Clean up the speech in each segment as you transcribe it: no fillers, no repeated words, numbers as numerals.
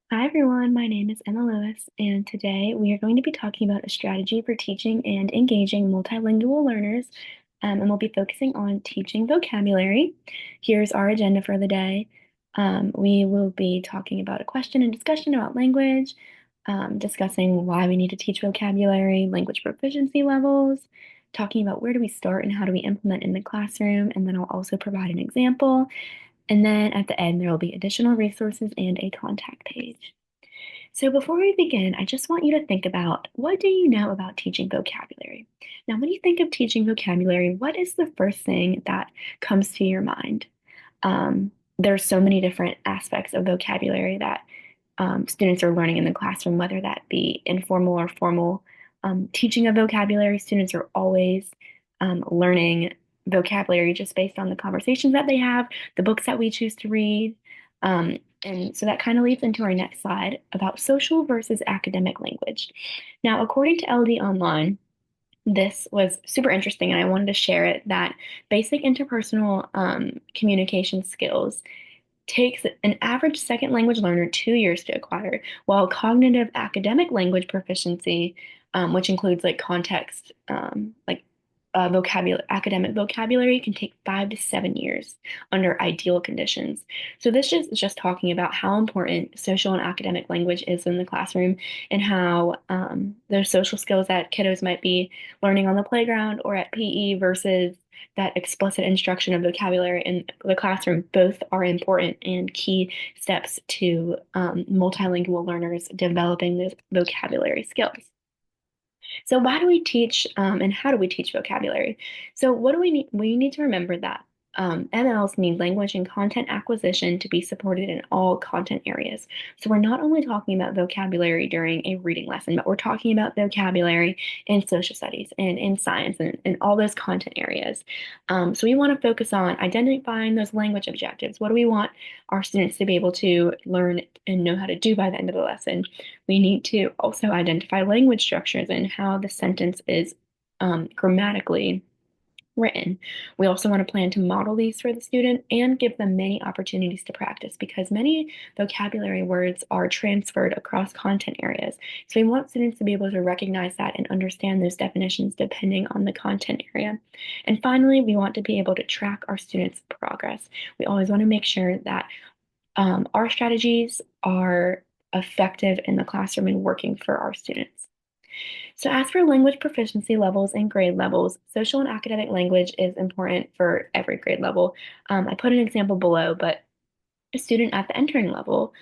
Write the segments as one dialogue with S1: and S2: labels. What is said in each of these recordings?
S1: Hi everyone, my name is Emma Lewis, and today we are going to be talking about a strategy for teaching and engaging multilingual learners, and we'll be focusing on teaching vocabulary. Here's our agenda for the day. We will be talking about a question and discussion about language, discussing why we need to teach vocabulary, language proficiency levels, talking about where do we start and how do we implement in the classroom, and then I'll also provide an example. And then at the end, there will be additional resources and a contact page. So before we begin, I just want you to think about what do you know about teaching vocabulary? Now, when you think of teaching vocabulary, what is the first thing that comes to your mind? There's so many different aspects of vocabulary that students are learning in the classroom, whether that be informal or formal. Teaching of vocabulary, students are always learning vocabulary just based on the conversations that they have, the books that we choose to read. And so that kind of leads into our next slide about social versus academic language. Now, according to LD Online, this was super interesting, and I wanted to share it that basic interpersonal communication skills takes an average second language learner 2 years to acquire, while cognitive academic language proficiency, which includes like context, like vocabulary, academic vocabulary, can take 5 to 7 years under ideal conditions. So this is just talking about how important social and academic language is in the classroom and how those social skills that kiddos might be learning on the playground or at PE versus that explicit instruction of vocabulary in the classroom both are important and key steps to multilingual learners developing those vocabulary skills. So why do we teach and how do we teach vocabulary? So what do we need? We need to remember that MLs need language and content acquisition to be supported in all content areas. So we're not only talking about vocabulary during a reading lesson, but we're talking about vocabulary in social studies and in science and all those content areas. So we want to focus on identifying those language objectives. What do we want our students to be able to learn and know how to do by the end of the lesson? We need to also identify language structures and how the sentence is grammatically written. We also want to plan to model these for the student and give them many opportunities to practice because many vocabulary words are transferred across content areas. So we want students to be able to recognize that and understand those definitions depending on the content area. And finally, we want to be able to track our students' progress. We always want to make sure that our strategies are effective in the classroom and working for our students. So as for language proficiency levels and grade levels, social and academic language is important for every grade level. I put an example below, but a student at the entering level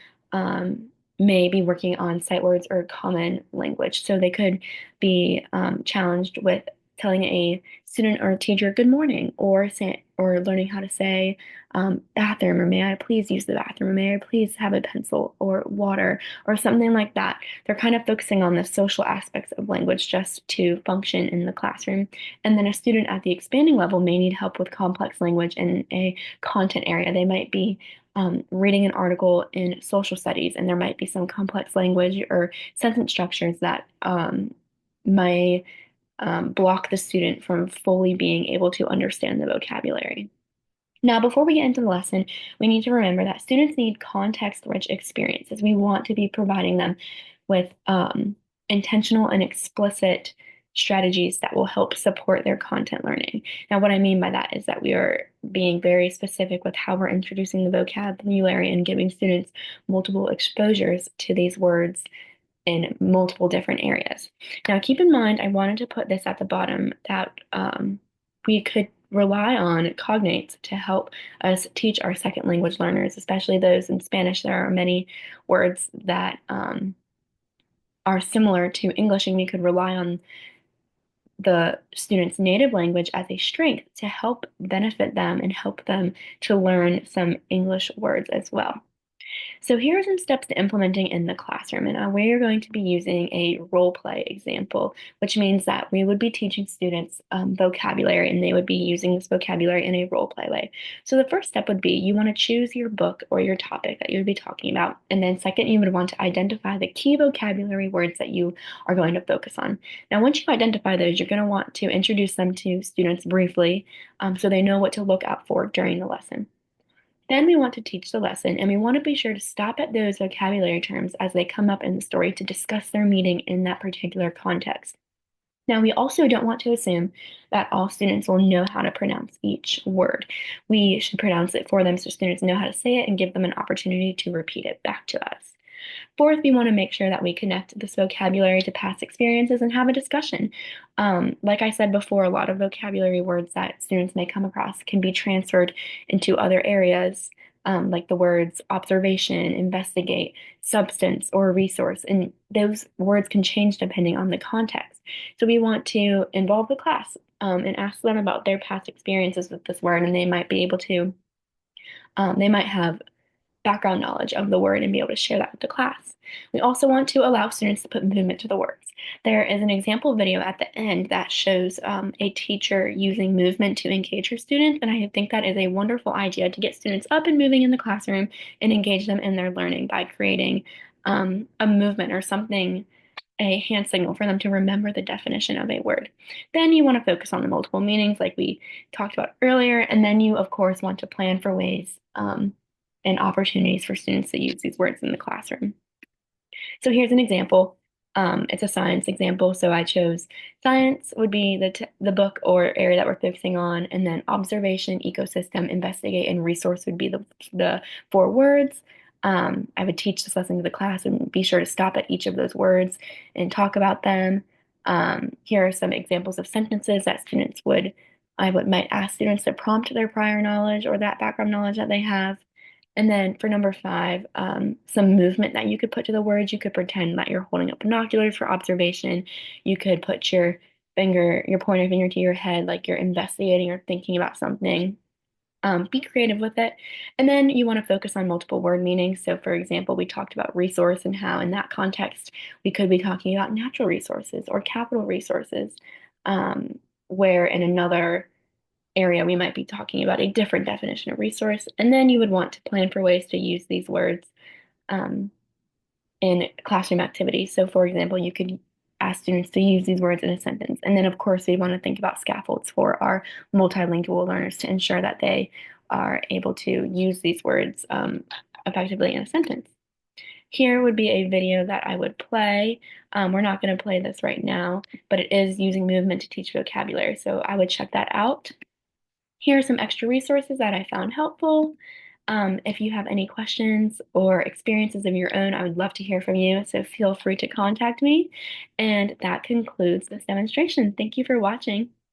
S1: may be working on sight words or common language. So they could be challenged with telling a student or a teacher good morning or learning how to say bathroom or may I please use the bathroom or may I please have a pencil or water or something like that. They're kind of focusing on the social aspects of language just to function in the classroom. And then a student at the expanding level may need help with complex language in a content area. They might be reading an article in social studies, and there might be some complex language or sentence structures that may block the student from fully being able to understand the vocabulary. Now, before we get into the lesson, we need to remember that students need context-rich experiences. We want to be providing them with intentional and explicit strategies that will help support their content learning. Now, what I mean by that is that we are being very specific with how we're introducing the vocabulary and giving students multiple exposures to these words in multiple different areas. Now, keep in mind, I wanted to put this at the bottom that we could rely on cognates to help us teach our second language learners, especially those in Spanish. There are many words that are similar to English, and we could rely on the student's native language as a strength to help benefit them and help them to learn some English words as well. So here are some steps to implementing in the classroom, and we're going to be using a role play example, which means that we would be teaching students vocabulary, and they would be using this vocabulary in a role play way. So the first step would be you want to choose your book or your topic that you would be talking about, and then second, you would want to identify the key vocabulary words that you are going to focus on. Now, once you identify those, you're going to want to introduce them to students briefly, so they know what to look out for during the lesson. Then we want to teach the lesson, and we want to be sure to stop at those vocabulary terms as they come up in the story to discuss their meaning in that particular context. Now, we also don't want to assume that all students will know how to pronounce each word. We should pronounce it for them so students know how to say it and give them an opportunity to repeat it back to us. Fourth, we want to make sure that we connect this vocabulary to past experiences and have a discussion. Like I said before, a lot of vocabulary words that students may come across can be transferred into other areas, like the words observation, investigate, substance, or resource. And those words can change depending on the context. So we want to involve the class and ask them about their past experiences with this word, and they might be able to, they might have background knowledge of the word and be able to share that with the class. We also want to allow students to put movement to the words. There is an example video at the end that shows a teacher using movement to engage her students, and I think that is a wonderful idea to get students up and moving in the classroom and engage them in their learning by creating a movement or something, a hand signal for them to remember the definition of a word. Then you want to focus on the multiple meanings like we talked about earlier, and then you, of course, want to plan for ways and opportunities for students to use these words in the classroom. So here's an example. It's a science example, so I chose science would be the book or area that we're focusing on, and then observation, ecosystem, investigate, and resource would be the four words. I would teach this lesson to the class and be sure to stop at each of those words and talk about them. Here are some examples of sentences that might ask students to prompt their prior knowledge or that background knowledge that they have. And then for number five, some movement that you could put to the words. You could pretend that you're holding up binoculars for observation. You could put your pointer finger to your head like you're investigating or thinking about something. Be creative with it. And then you want to focus on multiple word meanings. So, for example, we talked about resource and how in that context we could be talking about natural resources or capital resources, where in another area, we might be talking about a different definition of resource. And then you would want to plan for ways to use these words um, in classroom activities. So, for example, you could ask students to use these words in a sentence. And then, of course, we want to think about scaffolds for our multilingual learners to ensure that they are able to use these words effectively in a sentence. Here would be a video that I would play. We're not going to play this right now, but it is using movement to teach vocabulary. So I would check that out. Here are some extra resources that I found helpful. If you have any questions or experiences of your own, I would love to hear from you, so feel free to contact me. And that concludes this demonstration. Thank you for watching.